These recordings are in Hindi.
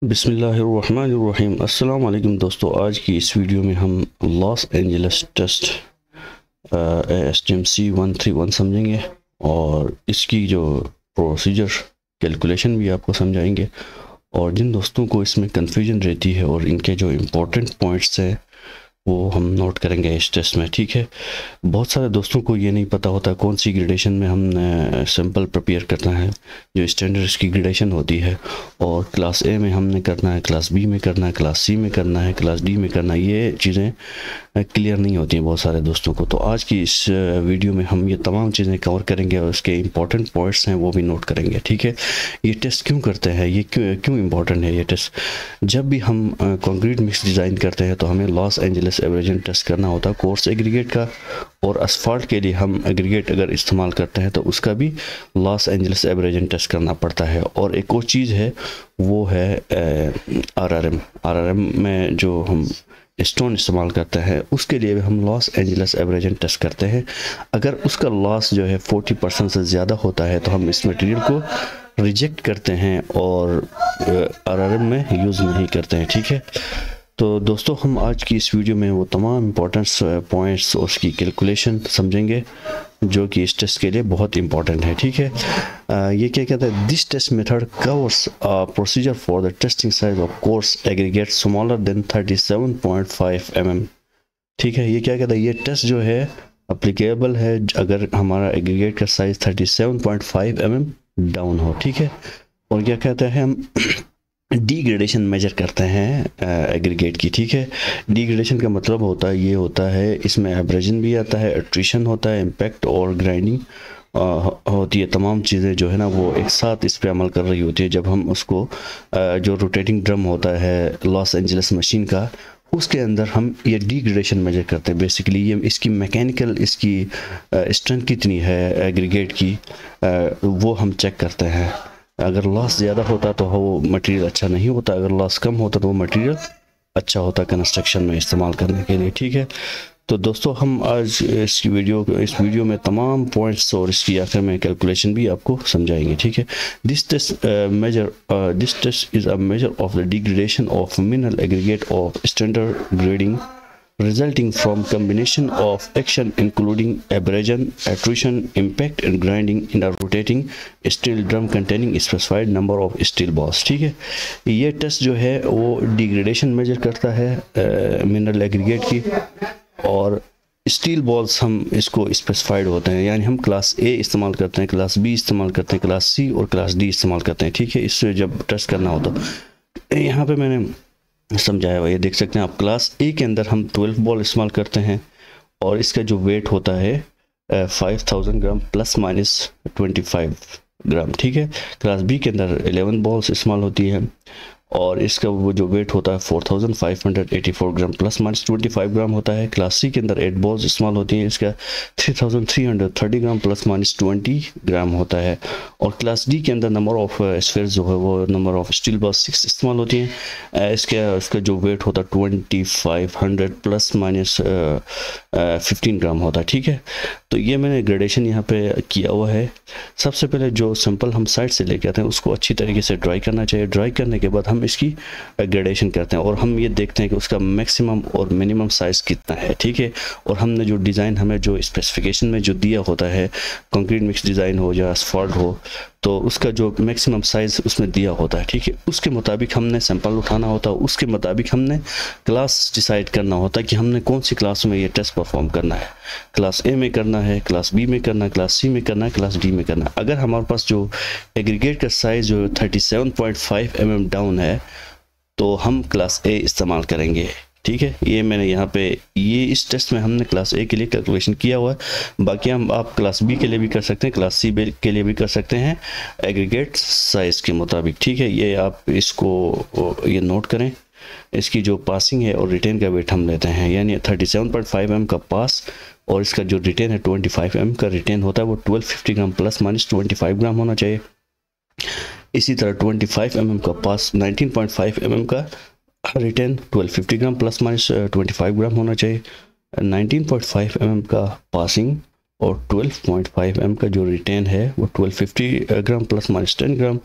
बिस्मिल्लाहिर्रहमानिर्रहीम। अस्सलाम वालेकुम दोस्तों, आज की इस वीडियो में हम Los Angeles test STM C131 समझेंगे और इसकी जो प्रोसीजर कैलकुलेशन भी आपको समझाएंगे। और जिन दोस्तों को इसमें कन्फ्यूजन रहती है और इनके जो इम्पोर्टेंट पॉइंट्स हैं वो हम नोट करेंगे इस टेस्ट में, ठीक है। बहुत सारे दोस्तों को ये नहीं पता होता कौन सी ग्रेडेशन में हमने सैम्पल प्रिपेयर करना है, जो स्टैंडर्ड इसकी ग्रेडेशन होती है, और क्लास ए में हमने करना है, क्लास बी में करना है, क्लास सी में करना है, क्लास डी में करना है। ये चीज़ें क्लियर नहीं होती हैं बहुत सारे दोस्तों को। तो आज की इस वीडियो में हम ये तमाम चीज़ें कवर करेंगे और उसके इंपॉर्टेंट पॉइंट्स हैं वो भी नोट करेंगे, ठीक है। ये टेस्ट क्यों करते हैं, ये क्यों इम्पॉर्टेंट है ये टेस्ट। जब भी हम कंक्रीट मिक्स डिज़ाइन करते हैं तो हमें लॉस एंजल्स एवरेजन टेस्ट करना होता है कोर्स एग्रीगेट का, और असफाल्ट के लिए हम एग्रीगेट अगर इस्तेमाल करते हैं तो उसका भी लॉस एंजल्स एवरेजन टेस्ट करना पड़ता है। और एक और चीज़ है वो है RRM में जो हम स्टोन इस्तेमाल करते हैं उसके लिए भी हम लॉस एंजल्स एवरेजन टेस्ट करते हैं। अगर उसका लॉस जो है 40% से ज़्यादा होता है तो हम इस मटेरियल को रिजेक्ट करते हैं और RRM में यूज़ नहीं करते हैं, ठीक है। तो दोस्तों हम आज की इस वीडियो में वो तमाम इम्पोर्टेंट पॉइंट्स और उसकी कैलकुलेशन समझेंगे जो कि इस टेस्ट के लिए बहुत इंपॉर्टेंट है, ठीक है। ये क्या कहता है, this test method covers procedure for the testing size of coarse aggregate smaller than 37.5 mm, ठीक है। ये क्या कहता है, ये टेस्ट जो है अप्लीकेबल है अगर हमारा एग्रीगेट का साइज 37.5 mm डाउन हो, ठीक है। और क्या कहता है, हम डिग्रेडेशन मेजर करते हैं एग्रीगेट की, ठीक है। डिग्रेडेशन का मतलब होता है इसमें एब्रेजन भी आता है, एट्रिशन होता है, इम्पैक्ट और ग्राइंडिंग होती है। तमाम चीज़ें जो है ना वो एक साथ इस पे अमल कर रही होती है। जब हम उसको जो रोटेटिंग ड्रम होता है लॉस एंजल्स मशीन का, उसके अंदर हम ये डिग्रेडेशन मेजर करते हैं। बेसिकली ये इसकी मैकेनिकल इसकी स्ट्रेंथ कितनी है एग्रीगेट की, वो हम चेक करते हैं। अगर लॉस ज़्यादा होता तो वो मटेरियल अच्छा नहीं होता, अगर लॉस कम होता तो वो मटेरियल अच्छा होता कंस्ट्रक्शन में इस्तेमाल करने के लिए, ठीक है। तो दोस्तों हम आज इस वीडियो में तमाम पॉइंट्स और इसकी आखिर में कैलकुलेशन भी आपको समझाएंगे, ठीक है। This test is a measure of the degradation of mineral aggregate of standard grading resulting from combination of action including abrasion, attrition, impact and grinding in a rotating steel drum containing specified number of steel balls, ठीक है। ये टेस्ट जो है वो डिग्रेडेशन मेजर करता है मिनरल एग्रीगेट की, और स्टील बॉल्स हम इसको स्पेसिफाइड होते हैं, यानी हम क्लास ए इस्तेमाल करते हैं, क्लास बी इस्तेमाल करते हैं, क्लास सी और क्लास डी इस्तेमाल करते हैं, ठीक है। इससे जब टेस्ट करना होता है यहाँ पे मैंने समझाया हुआ, ये देख सकते हैं आप। क्लास ए के अंदर हम 12 बॉल इस्तेमाल करते हैं और इसका जो वेट होता है 5000 ग्राम प्लस माइनस 25 ग्राम, ठीक है। क्लास बी के अंदर 11 बॉल्स इस्तेमाल होती है और इसका वो जो वेट होता है 4584 ग्राम प्लस माइनस 25 ग्राम होता है। क्लास सी के अंदर 8 बॉल्स इस्तेमाल होती हैं, इसका 3330 ग्राम प्लस माइनस 20 ग्राम होता है। और क्लास डी के अंदर नंबर ऑफ स्फीयर्स जो है वो नंबर ऑफ स्टील बॉल्स 6 इस्तेमाल होती हैं। इसका जो वेट होता है 2500 प्लस माइनस 15 ग्राम होता है, ठीक है। तो ये मैंने ग्रेडेशन यहाँ पे किया हुआ है। सबसे पहले जो सैंपल हम साइड से लेके आते हैं उसको अच्छी तरीके से ड्राई करना चाहिए। ड्राई करने के बाद हम इसकी ग्रेडेशन करते हैं और हम ये देखते हैं कि उसका मैक्सिमम और मिनिमम साइज़ कितना है, ठीक है। और हमने जो डिज़ाइन हमें जो स्पेसिफिकेशन में जो दिया होता है, कंक्रीट मिक्स डिज़ाइन हो या असफॉल्ट हो, तो उसका जो मैक्सिमम साइज़ उसमें दिया होता है, ठीक है। उसके मुताबिक हमने सैंपल उठाना होता है, उसके मुताबिक हमने क्लास डिसाइड करना होता है कि हमने कौन सी क्लास में ये टेस्ट परफॉर्म करना है। क्लास ए में करना है, क्लास बी में करना है, क्लास सी में करना है, क्लास डी में करना है। अगर हमारे पास जो एग्रीगेट का साइज़ जो 37.5 mm डाउन है तो हम क्लास ए इस्तेमाल करेंगे, ठीक है। ये मैंने यहाँ पे ये इस टेस्ट में हमने क्लास ए के लिए कैलकुलेशन किया हुआ है। बाकी हम आप क्लास बी के लिए भी कर सकते हैं, क्लास सी के लिए भी कर सकते हैं एग्रीगेट साइज़ के मुताबिक, ठीक है। ये आप इसको ये नोट करें। इसकी जो पासिंग है और रिटेन का वेट हम लेते हैं, यानी 37.5 mm का पास और इसका जो रिटेन है 25 mm का रिटेन होता है, वो 1250 ग्राम प्लस माइनस 25 ग्राम होना चाहिए। इसी तरह 25 mm का पास 19.5 mm का रिटेन 1250 ग्राम प्लस माइनस 25 ग्राम होना चाहिए। 19.5 mm का पासिंग और 12.5 mm का जो रिटेन है वो 1250 ग्राम प्लस माइनस 10 ग्राम।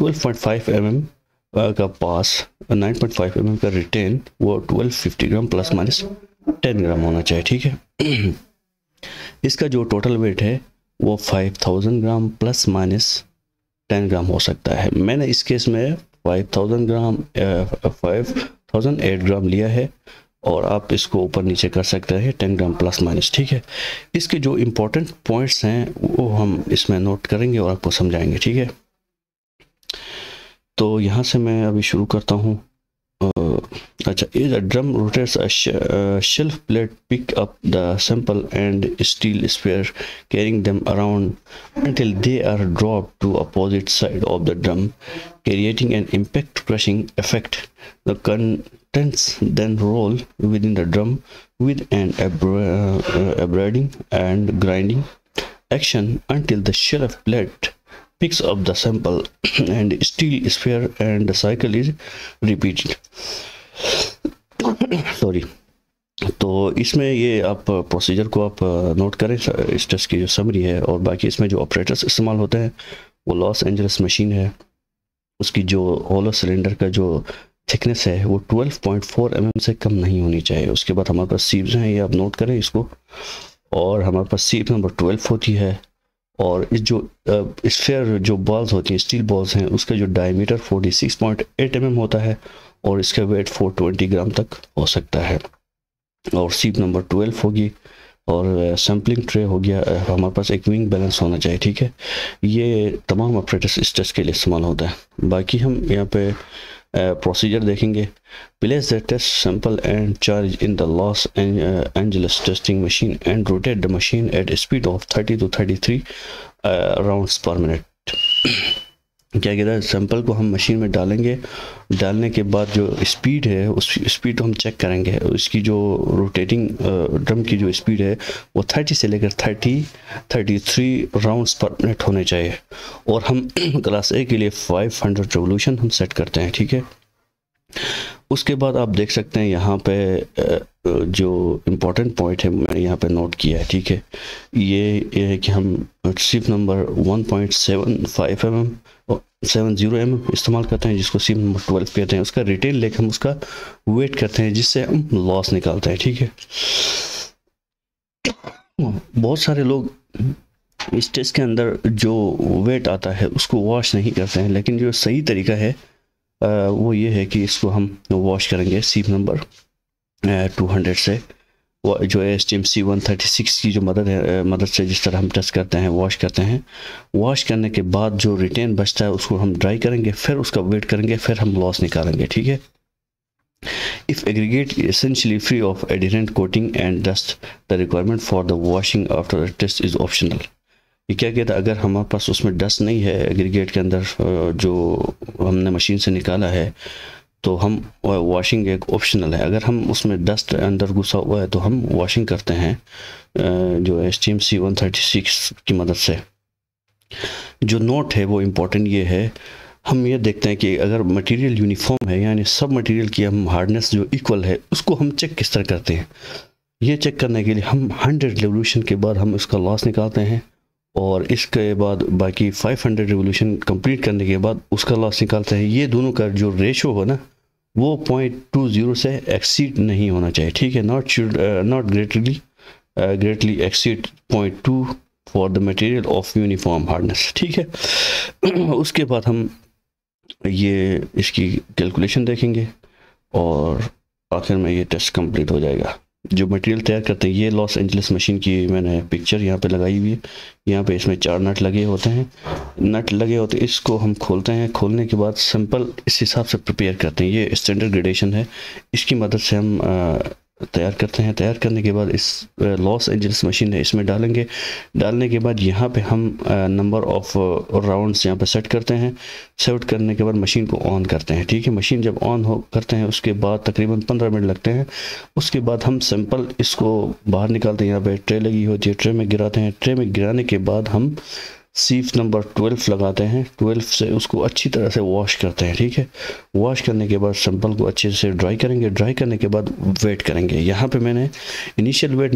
12.5 mm का पास 9.5 mm का रिटेन वो 1250 ग्राम प्लस माइनस 10 ग्राम होना चाहिए, ठीक है। इसका जो टोटल वेट है वो 5000 ग्राम प्लस माइनस 10 ग्राम हो सकता है। मैंने इस केस में 5000 ग्राम 5008 ग्राम लिया है, और आप इसको ऊपर नीचे कर सकते हैं 10 ग्राम प्लस माइनस, ठीक है। इसके जो इम्पोर्टेंट पॉइंट्स हैं वो हम इसमें नोट करेंगे और आपको समझाएंगे, ठीक है। तो यहाँ से मैं अभी शुरू करता हूँ। अच्छा, is a drum rotates a shelf plate pick up the sample and steel sphere, carrying them around until they are dropped to opposite side of the drum, creating an impact crushing effect. The contents then roll within the drum with an abrading and grinding action until the shelf plate picks up the sample and steel sphere, and the cycle is repeated. Sorry. तो इसमें ये आप प्रोसीजर को आप नोट करें, इस टेस्ट की जो समरी है, और बाकी इसमें जो ऑपरेटर्स इस्तेमाल होते हैं वो लॉस एंजल्स मशीन है। उसकी जो होलो सिलेंडर का जो थिकनेस है वो 12.4 mm से कम नहीं होनी चाहिए। उसके बाद हमारे पास सीव्स हैं, ये आप नोट करें इसको, और हमारे पास सीव नंबर 12 होती है। और इस जो स्फेयर जो बॉल्स होती हैं, स्टील बॉल्स हैं, उसका जो डायमीटर 46.8 mm होता है, और इसका वेट 420 ग्राम तक हो सकता है। और सीप नंबर 12 होगी, और सैम्पलिंग ट्रे हो गया। हमारे पास एक विंग बैलेंस होना चाहिए, ठीक है। ये तमाम ऑपरेटर्स इस टेस्ट के लिए इस्तेमाल होता है। बाकी हम यहाँ पे प्रोसीजर देखेंगे। Place the test sample and charge in the Los Angeles testing machine and rotate the machine at speed of 30 to 33 rounds per minute. क्या कहता है, सैंपल को हम मशीन में डालेंगे, डालने के बाद जो स्पीड है उस स्पीड को हम चेक करेंगे। इसकी जो रोटेटिंग ड्रम की जो स्पीड है वो 30 से लेकर 33 राउंड्स पर मिनट होने चाहिए। और हम क्लास ए के लिए 500 रेवोल्यूशन हम सेट करते हैं, ठीक है। उसके बाद आप देख सकते हैं यहाँ पे जो इम्पोर्टेंट पॉइंट है मैंने यहाँ पे नोट किया है, ठीक है। ये है कि हम सिर्फ नंबर 1.75 mm 70 mm इस्तेमाल करते हैं, जिसको सिर्फ नंबर 12 कहते हैं। उसका रिटेल लेकर हम उसका वेट करते हैं, जिससे हम लॉस निकालते हैं, ठीक है। बहुत सारे लोग इस टेस्ट के अंदर जो वेट आता है उसको वॉश नहीं करते हैं, लेकिन जो सही तरीका है वो ये है कि इसको हम वॉश करेंगे सीप नंबर 200 से, जो STMC 136 की जो मदद से जिस तरह हम टेस्ट करते हैं, वॉश करते हैं। वॉश करने के बाद जो रिटेन बचता है उसको हम ड्राई करेंगे, फिर उसका वेट करेंगे, फिर हम लॉस निकालेंगे, ठीक है। If aggregate essentially free of adherent coating and dust, the requirement for the washing after the test is optional. ये क्या कहता है, अगर हमारे पास उसमें डस्ट नहीं है एग्रीगेट के अंदर जो हमने मशीन से निकाला है, तो हम वॉशिंग एक ऑप्शनल है। अगर हम उसमें डस्ट अंदर घुसा हुआ है तो हम वॉशिंग करते हैं जो STMC 136 की मदद से। जो नोट है वो इम्पोर्टेंट ये है, हम ये देखते हैं कि अगर मटेरियल यूनिफॉर्म है, यानी सब मटेरियल की हम हार्डनेस जो इक्वल है, उसको हम चेक किस तरह करते हैं। ये चेक करने के लिए हम 100 रेवोल्यूशन के बाद हम इसका लॉस निकालते हैं, और इसके बाद बाकी 500 रेवोल्यूशन कंप्लीट करने के बाद उसका लॉस निकालते हैं। ये दोनों का जो रेशो हो ना, वो 0.20 से एक्सीड नहीं होना चाहिए, ठीक है। Not greatly exceed 0.2 for the material of uniform hardness, ठीक है। उसके बाद हम ये इसकी कैलकुलेशन देखेंगे, और आखिर में ये टेस्ट कंप्लीट हो जाएगा। जो मटेरियल तैयार करते हैं, ये लॉस एंजल्स मशीन की मैंने पिक्चर यहाँ पे लगाई हुई है। यहाँ पे इसमें 4 नट लगे होते हैं, इसको हम खोलते हैं। खोलने के बाद सैंपल इस हिसाब से प्रिपेयर करते हैं। ये स्टैंडर्ड ग्रेडेशन है, इसकी मदद से हम तैयार करते हैं। तैयार करने के बाद इस लॉस एंजल्स मशीन है इसमें डालेंगे। डालने के बाद यहाँ पे हम नंबर ऑफ राउंड्स यहाँ पे सेट करते हैं। सेट करने के बाद मशीन को ऑन करते हैं, ठीक है। मशीन जब ऑन करते हैं उसके बाद तकरीबन 15 मिनट लगते हैं। उसके बाद हम सैंपल इसको बाहर निकालते हैं। यहाँ पे ट्रे लगी होती है, ट्रे में गिराते हैं। ट्रे में गिराने के बाद हम सीफ नंबर 12 लगाते हैं। 12 से उसको अच्छी तरह से वॉश करते हैं, ठीक है। वॉश करने के बाद सैंपल को अच्छे से ड्राई करेंगे। ड्राई करने के बाद वेट करेंगे। यहाँ पे मैंने इनिशियल वेट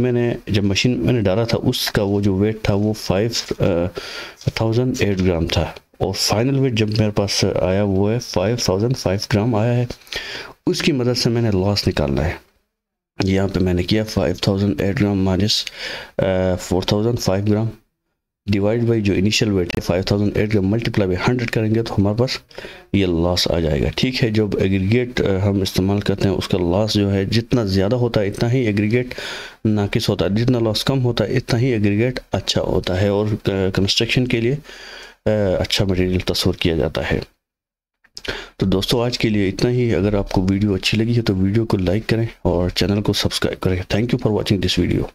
जब मशीन मैंने डाला था उसका वो जो वेट था वो 5008 ग्राम था। और फाइनल वेट जब मेरे पास आया वो है 5005 ग्राम आया है। उसकी मदद से मैंने लॉस निकालना है। यहाँ पे मैंने किया 5008 ग्राम माइनस 4005 ग्राम डिवाइड बाई जो इनिशियल वेट है 5008 ग्राम मल्टीप्लाई बाई 100 करेंगे तो हमारे पास ये लॉस आ जाएगा। ठीक है, जब एग्रीगेट हम इस्तेमाल करते हैं उसका लॉस जो है जितना ज़्यादा होता है इतना ही एग्रीगेट नाकिस होता है, जितना लॉस कम होता है इतना ही एग्रीगेट अच्छा होता है और कंस्ट्रक्शन के लिए अच्छा मटेरियल तस्वर किया जाता है। तो दोस्तों आज के लिए इतना ही। अगर आपको वीडियो अच्छी लगी है तो वीडियो को लाइक करें और चैनल को सब्सक्राइब करें। Thank you for watching this video.